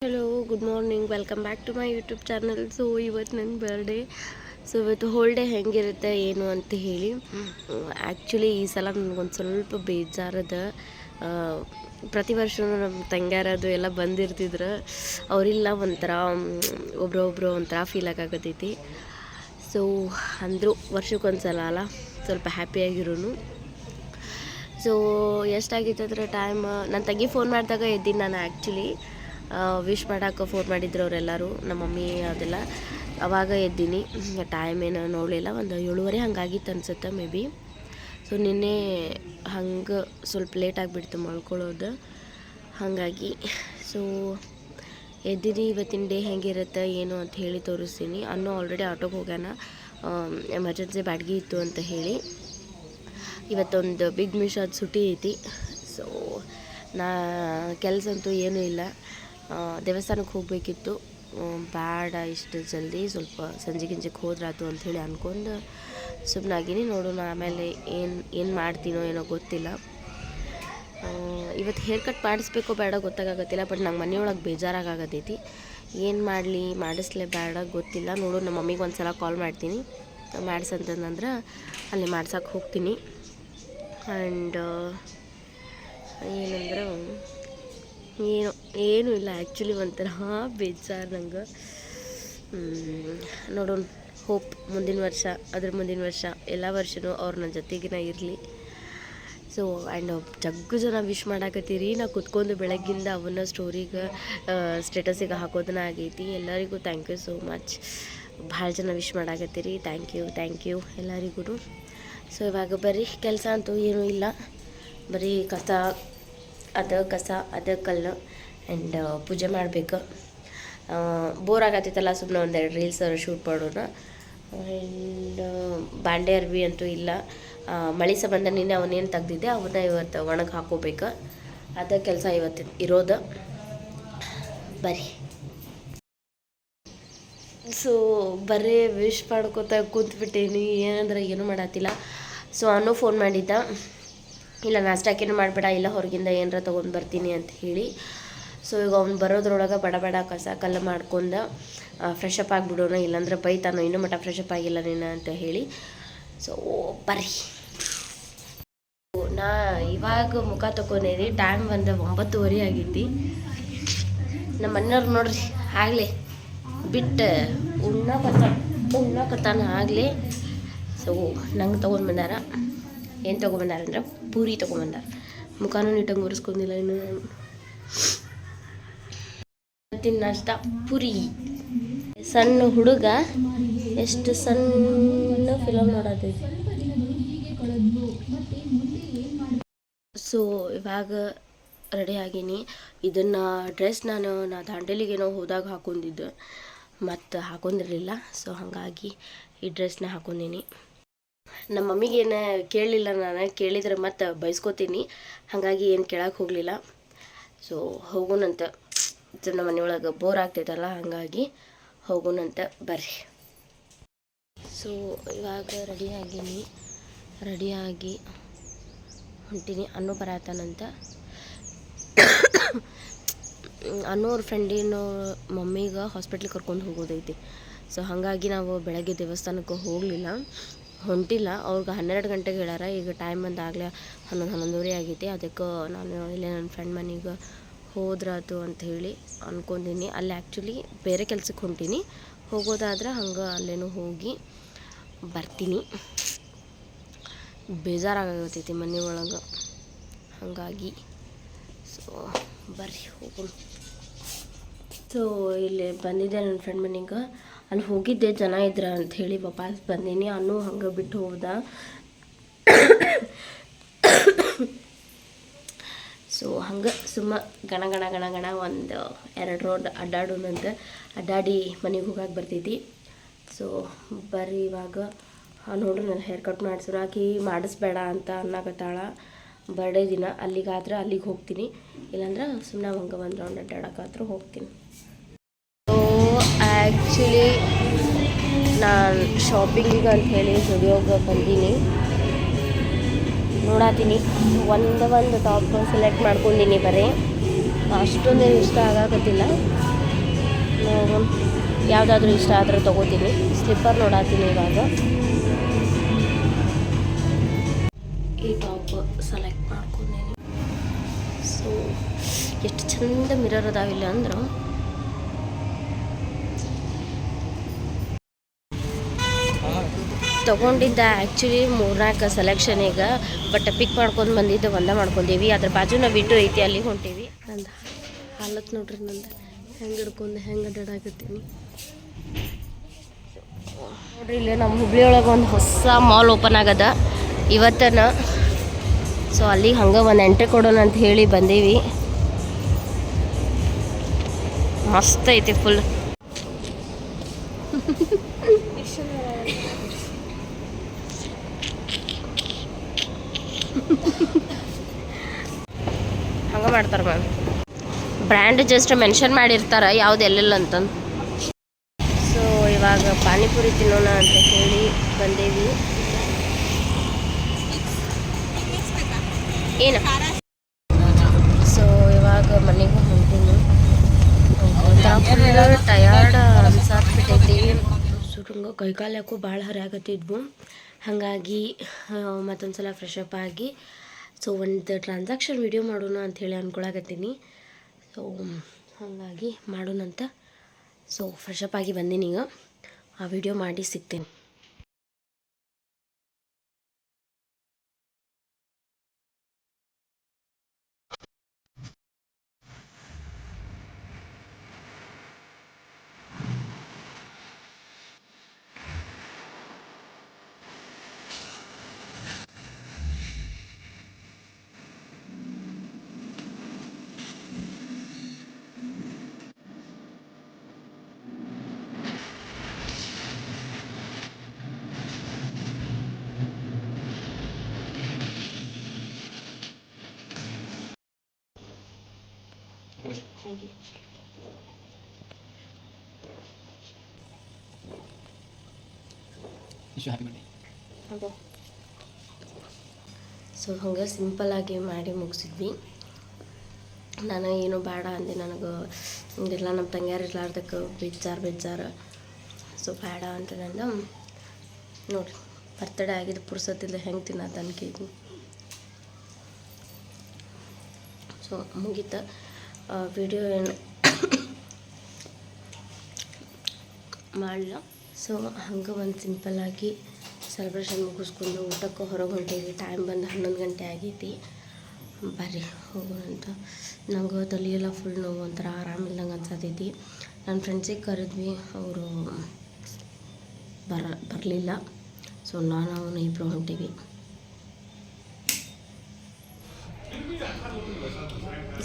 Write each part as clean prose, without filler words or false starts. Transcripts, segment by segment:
Hello good morning welcome back to my YouTube channel. So ಇವತ್ತು ನನ್ನ birthday. So ಇವತ್ತು whole day ಹೆಂಗಿರುತ್ತೆ ಏನು ಅಂತ ಹೇಳಿ. ಆ್ಯಕ್ಚುಲಿ ಈ ಸಲ ನನಗೊಂದು ಸ್ವಲ್ಪ ಬೇಜಾರದ. ಪ್ರತಿ ವರ್ಷವೂ ನಮ್ಮ ತಂಗ್ಯಾರದು ಎಲ್ಲ ಬಂದಿರ್ತಿದ್ರು, ಅವರಿಲ್ಲ ಒಂಥರ ಒಬ್ರೊಬ್ರು ಒಂಥರ ಫೀಲ್ ಆಗಾಕತ್ತೈತಿ. ಸೊ ಅಂದರೂ ವರ್ಷಕ್ಕೊಂದು ಸಲ ಅಲ್ಲ, ಸ್ವಲ್ಪ ಹ್ಯಾಪಿಯಾಗಿರೋನು. ಸೊ ಎಷ್ಟಾಗಿತ್ತು ಅಂದರೆ ಟೈಮ್, ನನ್ನ ತಂಗಿ ಫೋನ್ ಮಾಡಿದಾಗ ಎದ್ದೀನಿ ನಾನು. ಆ್ಯಕ್ಚುಲಿ ವಿಶ್ ಮಾಡೋಕೆ ಫೋನ್ ಮಾಡಿದ್ರು ಅವರೆಲ್ಲರೂ, ನಮ್ಮ ಮಮ್ಮಿ ಅದೆಲ್ಲ. ಆವಾಗ ಎದ್ದೀನಿ. ಟೈಮ್ ಏನೋ ನೋಡಲಿಲ್ಲ, ಒಂದು 7:30 ಹಂಗಾಗಿತ್ತು ಅನ್ಸುತ್ತೆ ಮೇ ಬಿ. ಸೊ ನಿನ್ನೆ ಹಂಗೆ ಸ್ವಲ್ಪ ಲೇಟ್ ಆಗಿಬಿಡ್ತು ಮಲ್ಕೊಳ್ಳೋದು, ಹಾಗಾಗಿ. ಸೊ ಎದ್ದೀನಿ. ಇವತ್ತಿನ ಡೇ ಹೆಂಗಿರುತ್ತೆ ಏನು ಅಂತ ಹೇಳಿ ತೋರಿಸ್ತೀನಿ. ಆಲ್ರೆಡಿ ಆಟೋಗೆ ಹೋಗ್ಯಾನ, ಎಮರ್ಜೆನ್ಸಿ ಬಾಡಿಗೆ ಇತ್ತು ಅಂತ ಹೇಳಿ. ಇವತ್ತೊಂದು ಬಿಗ್ ಮಿಷಾದ ಸುಟಿ ಐತಿ. ಸೊ ಕೆಲಸ ಅಂತೂ ಏನೂ ಇಲ್ಲ. ದೇವಸ್ಥಾನಕ್ಕೆ ಹೋಗಬೇಕಿತ್ತು, ಬೇಡ ಇಷ್ಟು ಜಲ್ದಿ, ಸ್ವಲ್ಪ ಸಂಜೆ ಗಿಂಜಕ್ಕೆ ಹೋದ್ರಾತು ಅಂಥೇಳಿ ಅಂದ್ಕೊಂಡು ಸುಮ್ಮನಾಗಿನಿ. ನೋಡೋಣ ಆಮೇಲೆ ಏನು ಮಾಡ್ತೀನೋ ಏನೋ ಗೊತ್ತಿಲ್ಲ. ಇವತ್ತು ಹೇರ್ ಕಟ್ ಮಾಡಿಸ್ಬೇಕೋ ಬೇಡ ಗೊತ್ತಾಗತ್ತಿಲ್ಲ, ಬಟ್ ನಂಗೆ ಮನೆಯೊಳಗೆ ಬೇಜಾರಾಗತ್ತೈತಿ. ಏನು ಮಾಡಲಿ, ಮಾಡಿಸ್ಲೇ ಬೇಡ ಗೊತ್ತಿಲ್ಲ. ನೋಡು, ನಮ್ಮ ಮಮ್ಮಿಗೆ ಒಂದು ಸಲ ಕಾಲ್ ಮಾಡ್ತೀನಿ, ಮಾಡಿಸಂತಂದ್ರೆ ಅಲ್ಲಿ ಮಾಡ್ಸೋಕೆ ಹೋಗ್ತೀನಿ. ಆ್ಯಂಡ್ ಏನಂದ್ರೆ ಏನೂ ಇಲ್ಲ. ಆ್ಯಕ್ಚುಲಿ ಒಂಥರ ಬೇಜಾರು ನಂಗೆ. ನೋಡೋಣ, ಹೋಪ್ ಮುಂದಿನ ವರ್ಷ, ಮುಂದಿನ ವರ್ಷ ಎಲ್ಲ ವರ್ಷವೂ ಅವ್ರು ನನ್ನ ಜೊತೆಗಿನ ಇರಲಿ. ಸೊ ಆ್ಯಂಡ್ ಜಗ್ಗು ಜನ ವಿಶ್ ಮಾಡಾಕತ್ತೀರಿ. ನಾ ಕುತ್ಕೊಂಡು ಬೆಳಗ್ಗಿಂದ ಅವನ್ನ ಸ್ಟೋರಿಗೆ ಸ್ಟೇಟಸಿಗೆ ಹಾಕೋದನ್ನ ಆಗೈತಿ. ಎಲ್ಲರಿಗೂ ಥ್ಯಾಂಕ್ ಯು ಸೋ ಮಚ್. ಭಾಳ ಜನ ವಿಶ್ ಮಾಡಾಕತ್ತೀರಿ. ಥ್ಯಾಂಕ್ ಯು ಎಲ್ಲರಿಗೂ. ಸೊ ಇವಾಗ ಬರೀ ಕೆಲಸ ಅಂತೂ ಏನೂ ಇಲ್ಲ, ಬರೀ ಕಸ ಅದ ಕಲ್ಲು ಆ್ಯಂಡ್ ಪೂಜೆ ಮಾಡಬೇಕು. ಬೋರ್ ಆಗತ್ತೈತಲ್ಲ, ಸುಮ್ಮನೆ ಒಂದೆರಡು ರೀಲ್ಸ್ ಶೂಟ್ ಮಾಡೋಣ. ಆ್ಯಂಡ್ ಬಾಂಡೆ ಅರ್ವಿ ಅಂತೂ ಇಲ್ಲ, ಮಳೆ ಸಂಬಂಧ ನಿನ್ನೆ ಅವನೇನು ತೆಗ್ದಿದ್ದೆ ಅವನ್ನ ಇವತ್ತು ಒಣಗಿ ಹಾಕೋಬೇಕು. ಅದ ಕೆಲಸ ಇವತ್ತು ಇರೋದು. ಬರೀ ಸೊ ಬರೀ ವಿಶ್ ಮಾಡ್ಕೋತ ಕೂತ್ಬಿಟ್ಟೇನಿ, ಏನಂದ್ರೆ ಏನೂ ಮಾಡತ್ತಿಲ್ಲ. ಸೊ ಅವನು ಫೋನ್ ಮಾಡಿದ್ದ, ಇಲ್ಲ ನಾಷ್ಟಾಕೇನು ಮಾಡಬೇಡ, ಇಲ್ಲ ಹೊರಗಿಂದ ಏನಾರ ತೊಗೊಂಡು ಬರ್ತೀನಿ ಅಂತ ಹೇಳಿ. ಸೊ ಈಗ ಅವ್ನು ಬರೋದ್ರೊಳಗೆ ಬಡ ಕಸ ಕಲ್ಲು ಮಾಡ್ಕೊಂಡು ಫ್ರೆಶ್ ಅಪ್ ಆಗಿಬಿಡೋಣ, ಇಲ್ಲಾಂದ್ರೆ ಬೈತಾನೋ ಇನ್ನೂ ಮಟ್ಟ ಫ್ರೆಶ್ ಅಪ್ ಆಗಿಲ್ಲ ನೀನು ಅಂತ ಹೇಳಿ. ಸೊ ಬರ್ರಿ, ನಾ ಇವಾಗ ಮುಖ ತೊಗೊಂಡೇನಿ. ಟೈಮ್ ಒಂದು 9:30 ಆಗೈತಿ. ನಮ್ಮ ಮನೆಯವ್ರು ನೋಡ್ರಿ ಆಗಲೇ ಬಿಟ್ಟು ಉಣ್ಣಕತ್ತಾನ ಆಗಲೇ. ಸೊ ನಂಗೆ ತೊಗೊಂಡ್ಬಂದಾರ. ಏನು ತೊಗೊಂಬಂದಾರಂದ್ರೆ ಪೂರಿ ತೊಗೊಂಬಂದಾರ. ಮುಖನೂ ನೀಟಾಗಿ ಮುರಿಸ್ಕೊಂಡಿಲ್ಲ ಇನ್ನು. ಇವತ್ತಿನ ನಾಷ್ಟ ಪೂರಿ. ಸಣ್ಣ ಹುಡುಗ ಎಷ್ಟು ಸಣ್ಣ ಫಿಲಮ್ ನೋಡೋದೈತಿ. ಸೊ ಇವಾಗ ರೆಡಿ ಆಗೀನಿ. ಇದನ್ನು ಡ್ರೆಸ್ ನಾ ದಾಂಡೇಲಿಗೇನೋ ಹೋದಾಗ ಹಾಕೊಂಡಿದ್ದೆ, ಮತ್ತು ಹಾಕೊಂಡಿರಲಿಲ್ಲ. ಸೊ ಹಾಗಾಗಿ ಈ ಡ್ರೆಸ್ನ ಹಾಕೊಂಡೀನಿ. ನಮ್ಮ ಮಮ್ಮಿಗೇನು ಕೇಳಲಿಲ್ಲ, ನಾನು ಕೇಳಿದ್ರೆ ಮತ್ತೆ ಬೈಸ್ಕೋತೀನಿ, ಹಾಗಾಗಿ ಏನು ಕೇಳಕ್ಕೆ ಹೋಗಲಿಲ್ಲ. ಸೊ ಹೋಗೋಣಂತ, ನಮ್ಮ ಮನೆಯೊಳಗೆ ಬೋರ್ ಆಗ್ತೈತಲ್ಲ, ಹಾಗಾಗಿ ಹೋಗೋಣಂತ ಬರ್ರಿ. ಸೊ ಇವಾಗ ರೆಡಿಯಾಗಿ ಹೊಂಟೀನಿ. ಅನ್ನೋ ಬರತ್ತಾನಂತ. ಅನ್ನೋರ ಫ್ರೆಂಡಿನ ಮಮ್ಮಿಗೆ ಹಾಸ್ಪಿಟ್ಲಿಗೆ ಕರ್ಕೊಂಡು ಹೋಗೋದೈತಿ. ಸೊ ಹಾಗಾಗಿ ನಾವು ಬೆಳಗ್ಗೆ ದೇವಸ್ಥಾನಕ್ಕೆ ಹೊಂಟಿಲ್ಲ. ಅವ್ರಿಗೆ 12 ಗಂಟೆಗೆ ಹೇಳ್ಯಾರ. ಈಗ ಟೈಮ್ ಬಂದಾಗಲೇ 11:30 ಆಗೈತಿ. ಅದಕ್ಕೆ ನಾನು ಇಲ್ಲೇ ನನ್ನ ಫ್ರೆಂಡ್ ಮನೆಗೆ ಹೋದ್ರಾತು ಅಂತ ಹೇಳಿ ಅಂದ್ಕೊಂಡೀನಿ. ಅಲ್ಲಿ ಆ್ಯಕ್ಚುಲಿ ಬೇರೆ ಕೆಲ್ಸಕ್ಕೆ ಹೊಂಟೀನಿ, ಹೋಗೋದಾದ್ರೆ ಹಂಗೆ ಅಲ್ಲೇನೂ ಹೋಗಿ ಬರ್ತೀನಿ. ಬೇಜಾರಾಗತ್ತೈತಿ ಮನೆ ಒಳಗೆ, ಹಾಗಾಗಿ. ಸೊ ಬರ್ರಿ ಹೋಗೋಣ. ಸೊ ಇಲ್ಲಿ ಬಂದಿದ್ದೆ ನನ್ನ ಫ್ರೆಂಡ್ ಮನೆಗೆ. ಅಲ್ಲಿ ಹೋಗಿದ್ದೆ, ಜನ ಇದ್ರ ಅಂಥೇಳಿ ವಾಪಸ್ ಬಂದೀನಿ. ಅನ್ನೂ ಹಂಗೆ ಬಿಟ್ಟು ಹೋದ. ಸೊ ಹಂಗೆ ಸುಮ್ಮ ಗಣ ಒಂದು 2 ರೌಂಡ್ ಅಡ್ಡಾಡಿ ಮನೆಗೆ ಹೋಗಕ್ಕೆ ಬರ್ತೈತಿ. ಸೊ ಬರ್ರಿ ಇವಾಗ ನೋಡ್ರಿ, ನಾನು ಹೇರ್ ಕಟ್ ಮಾಡಿಸಿದ್ರು. ಆಕಿ ಮಾಡಿಸ್ಬೇಡ ಅಂತ ಅನ್ನಕತ್ತಾಳ. ಬರ್ಡೇ ದಿನ ಅಲ್ಲಿಗಾದ್ರೆ ಅಲ್ಲಿಗೆ ಹೋಗ್ತೀನಿ, ಇಲ್ಲಾಂದ್ರೆ ಸುಮ್ಮನೆ ಹಂಗೆ ಒಂದು ರೌಂಡ್ ಅಡ್ಡಾಡಕ್ಕಾದ್ರೂ ಹೋಗ್ತೀನಿ. ಸೊ ಆ್ಯಕ್ಚುಲಿ ನಾನು ಶಾಪಿಂಗಿಗೆ ಅಂತ ಹೇಳಿ ಸ್ಟುಡಿಯೋಗೆ ಬಂದೀನಿ. ನೋಡತ್ತೀನಿ, ಒಂದು ಟಾಪ್ ಸೆಲೆಕ್ಟ್ ಮಾಡ್ಕೊಂಡೀನಿ. ಬರೀ ಅಷ್ಟೊಂದೇನು ಇಷ್ಟ ಆಗಾಕತ್ತಿಲ್ಲ. ಯಾವುದಾದ್ರೂ ಇಷ್ಟ ಆದರೆ ತೊಗೋತೀನಿ. ಸ್ಲಿಪ್ಪರ್ ನೋಡತ್ತೀನಿ ಇವಾಗ. ಈ ಟಾಪ್ ಸೆಲೆಕ್ಟ್ ಮಾಡ್ಕೊಂಡೇನಿ. ಸೊ ಎಷ್ಟು ಚಂದ ಮಿರರ್ ಅದಾವಿಲ್ಲ ಅಂದ್ರೆ ತೊಗೊಂಡಿದ್ದ ಆ್ಯಕ್ಚುಲಿ 3-4 ಸೆಲೆಕ್ಷನ್ ಈಗ, ಬಟ್ ಪಿಕ್ ಮಾಡ್ಕೊಂಡು ಬಂದಿದ್ದು ಒಂದೇ ಮಾಡ್ಕೊಂಡೀವಿ. ಅದ್ರ ಬಾಜು ನಾವು ವಿಂಡೋ ಐತಿ, ಅಲ್ಲಿ ಹೊಂಟೀವಿ. ನಂದು ಹಾಲತ್ ನೋಡ್ರಿ, ನಂದು ಹೆಂಗೆ ಹಿಡ್ಕೊಂಡು ಹೆಂಗೆ ಅಡ್ಡಾಡಕತ್ತೀನಿ ನೋಡ್ರಿ. ಇಲ್ಲಿ ನಮ್ಮ ಹುಬ್ಳಿ ಒಳಗೆ ಒಂದು ಹೊಸ ಮಾಲ್ ಓಪನ್ ಆಗದ ಇವತ್ತನ. ಸೊ ಅಲ್ಲಿ ಹಂಗೆ ಒಂದು ಎಂಟ್ರಿ ಕೊಡೋಣ ಅಂತ ಹೇಳಿ ಬಂದೀವಿ. ಮಸ್ತ್ ಐತಿ ಫುಲ್. ಹಂಗೆ ಮಾಡ್ತಾರೆ ಮ್ಯಾಮ್. ಬ್ರ್ಯಾಂಡ್ ಜಸ್ಟ್ ಮೆನ್ಷನ್ ಮಾಡಿರ್ತಾರೆ ಯಾವ್ದು ಎಲ್ಲೆಲ್ಲ ಅಂತಂದು. ಸೊ ಇವಾಗ ಪಾನಿಪುರಿ ತಿನ್ನೋಣ ಅಂತ ಹೇಳಿ ಬಂದೇವಿ. ಏನು ಸೊ ಇವಾಗ ಮನೆಗೆ ಹೊಂಟೀನಿ. ಒಂಥರ ಟಯರ್ಡ್ ಅನ್ಸಾಕ್ಬಿಟ್ಟೈತಿ. ಸುರಂಗ ಕೈಕಾಲು ಯಾಕೋ ಭಾಳ ಹರಿಯಾಗತ್ತಿದ್ವು. ಹಾಗಾಗಿ ಮತ್ತೊಂದು ಸಲ ಫ್ರೆಶ್ ಅಪ್ ಆಗಿ ಸೊ ಒಂದು ಟ್ರಾನ್ಸಾಕ್ಷನ್ ವಿಡಿಯೋ ಮಾಡೋಣ ಅಂಥೇಳಿ ಅಂದ್ಕೊಳಕತ್ತೀನಿ. ಸೊ ಹಾಗಾಗಿ ಮಾಡೋಣಂತ. ಸೊ ಫ್ರೆಶ್ ಅಪ್ ಆಗಿ ಬಂದೀನಿ. ಈಗ ಆ ವಿಡಿಯೋ ಮಾಡಿ ಸಿಗ್ತೀನಿ. ಸೊ ಹಂಗೆ ಸಿಂಪಲ್ಲಾಗಿ ಮಾಡಿ ಮುಗಿಸಿದ್ವಿ. ನಾನು ಏನೂ ಬೇಡ ಅಂದೆ. ನನಗೆ ಇದೆಲ್ಲ ನಮ್ಮ ತಂಗಿಯಾರು ಇರ್ಲಾರ್ದಕ್ಕೆ ಬೇಜಾರು. ಸೊ ಬೇಡ ಅಂತ ನಂದು ನೋಡಿ ಬರ್ತಡೇ ಆಗಿದ್ದು ಪುರ್ಸತ್ತಿಲ್ಲ ಹೆಂಗೆ ತಿನ್ನೋದು ಅನ್ಕೇಳಿ. ಸೊ ಮುಗೀತ ವಿಡಿಯೋ ಏನು ಮಾಡಲಿಲ್ಲ. ಸೊ ಹಂಗೆ ಒಂದು ಸಿಂಪಲ್ಲಾಗಿ ಸೆಲೆಬ್ರೇಷನ್ ಮುಗಿಸ್ಕೊಂಡು ಊಟಕ್ಕೆ ಹೊರಗೆ ಹೊಂಟೀವಿ. ಟೈಮ್ ಬಂದು 11 ಗಂಟೆ ಆಗೈತಿ. ಬರ್ರಿ ಹೋಗೋಣ ಅಂತ. ನಂಗೆ ತಲೆಯೆಲ್ಲ ಫುಲ್ ನೋವು, ಒಂಥರ ಆರಾಮಿಲ್ದಂಗೆ ಅನ್ಸತೈತಿ. ನನ್ನ ಫ್ರೆಂಡ್ಸಿಗೆ ಕರೆದ್ವಿ, ಅವರು ಬರಲಿಲ್ಲ. ಸೊ ಅವನು ಇಬ್ಬರು ಹೊಂಟೀವಿ.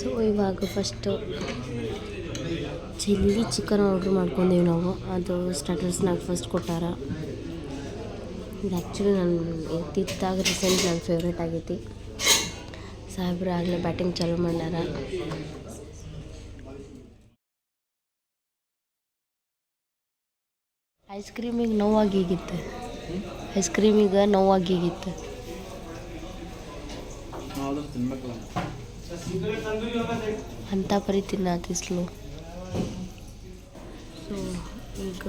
ಸೊ ಇವಾಗ ಫಸ್ಟು ಚಿಲ್ಲಿ ಚಿಕನ್ ಆರ್ಡ್ರ್ ಮಾಡ್ಕೊಂಡೀವಿ ನಾವು. ಅದು ಸ್ಟಾರ್ಟರ್ಸ್ನಾಗ ಫಸ್ಟ್ ಕೊಟ್ಟಾರ. ಇದು ಆ್ಯಕ್ಚುಲಿ ನಾನು ಇತ್ತಿತ್ತಾಗ ರೀಸೆಂಟ್ ನನ್ನ ಫೇವ್ರೇಟ್ ಆಗೈತಿ. ಸಾಹೇಬ್ರು ಆಗಲೇ ಬ್ಯಾಟಿಂಗ್ ಚಾಲೂ ಮಾಡ್ಯಾರ. ಐಸ್ ಕ್ರೀಮಿಗೆ ನೋವಾಗಿಗಿತ್ತು. ಅಂಥ ಪರಿ ತಿನ್ನತಿಸ್ಲು. ಸೊ ಈಗ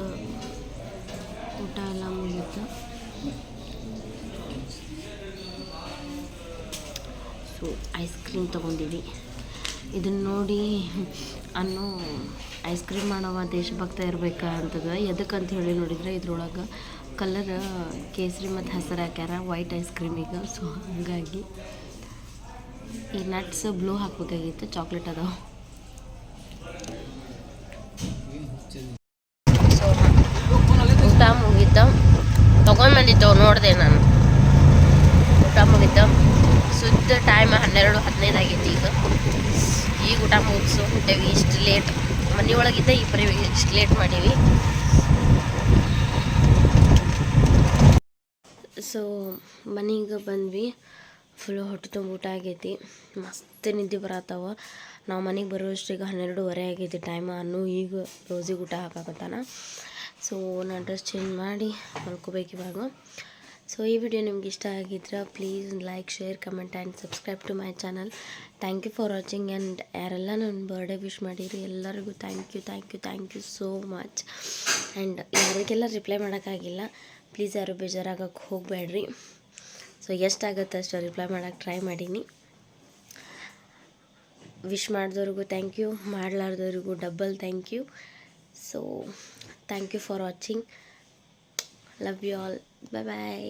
ಊಟ ಎಲ್ಲ ಮುಗಿತು. ಸೊ ಐಸ್ ಕ್ರೀಮ್ ತೊಗೊಂಡಿವಿ. ಇದನ್ನು ನೋಡಿ ಅನ್ನೋ ಐಸ್ ಕ್ರೀಮ್ ಮಾಡವ ದೇಶಭಕ್ತ ಇರಬೇಕಾ ಅಂತದ. ಎದಕ್ಕಂತ ಹೇಳಿ ನೋಡಿದರೆ ಇದ್ರೊಳಗೆ ಕಲರ್ ಕೇಸರಿ ಮತ್ತು ಹಸಿರು ಹಾಕ್ಯಾರ ವೈಟ್ ಐಸ್ ಕ್ರೀಮಿಗೆ. ಸೊ ಹಾಗಾಗಿ ಈ ನಟ್ಸ್ ಬ್ಲೂ ಹಾಕಬೇಕಾಗಿತ್ತು, ಚಾಕ್ಲೇಟ್ ಅದಾವೆ. ಸೊ ಊಟ ಮುಗೀತು, ತೊಗೊಂಡು ಬಂದಿತ್ತು ನೋಡಿದೆ ನಾನು. ಊಟ ಮುಗೀತು, ಸುದ್ದ ಟೈಮ್ 12:15 ಆಗೈತಿ. ಈಗ ಊಟ ಮುಗಿಸು ಹೊಂಟೇವಿ. ಇಷ್ಟು ಲೇಟ್ ಮನೆಯೊಳಗಿದ್ದ ಇಬ್ಬರೇ ಇಷ್ಟು ಲೇಟ್ ಮಾಡೀವಿ. ಸೊ ಮನೆಗೆ ಬಂದ್ವಿ. ಫುಲ್ಲು ಹೊಟ್ಟೆ ತುಂಬ ಊಟ ಆಗೈತಿ. ಮಸ್ತ್ ನಿದ್ದೆ ಬರತ್ತಾವ. ನಾವು ಮನೆಗೆ ಬರೋಷ್ಟಿಗೆ 12:30 ಆಗೈತಿ ಟೈಮ್. ಈಗ ರೋಸಿಗೆ ಊಟ ಹಾಕಾಕತ್ತಾನ. ಸೊ ನಾನು ಡ್ರೆಸ್ ಚೇಂಜ್ ಮಾಡಿ ಮಲ್ಕೋಬೇಕು ಇವಾಗ. ಸೊ ಈ ವಿಡಿಯೋ ನಿಮ್ಗೆ ಇಷ್ಟ ಆಗಿದ್ರೆ please like share comment and subscribe to my channel. Thank you for watching. And ಯಾರೆಲ್ಲ ನನ್ನ ಬರ್ಡೇ ವಿಶ್ ಮಾಡಿರಿ ಎಲ್ಲರಿಗೂ thank you so much. And ಯಾರಿಗೆಲ್ಲ ರಿಪ್ಲೈ ಮಾಡೋಕ್ಕಾಗಿಲ್ಲ ಪ್ಲೀಸ್ ಯಾರು ಬೇಜಾರಾಗಕ್ಕೆ ಹೋಗಬೇಡ್ರಿ. ಸೊ ಎಷ್ಟಾಗುತ್ತೆ ಅಷ್ಟು ರಿಪ್ಲೈ ಮಾಡೋಕ್ಕೆ ಟ್ರೈ ಮಾಡೀನಿ. ವಿಶ್ ಮಾಡಿದವ್ರಿಗೂ ಥ್ಯಾಂಕ್ ಯು, ಮಾಡಲಾರ್ದವ್ರಿಗೂ double thank you. So thank you for watching. Love you all. Bye bye.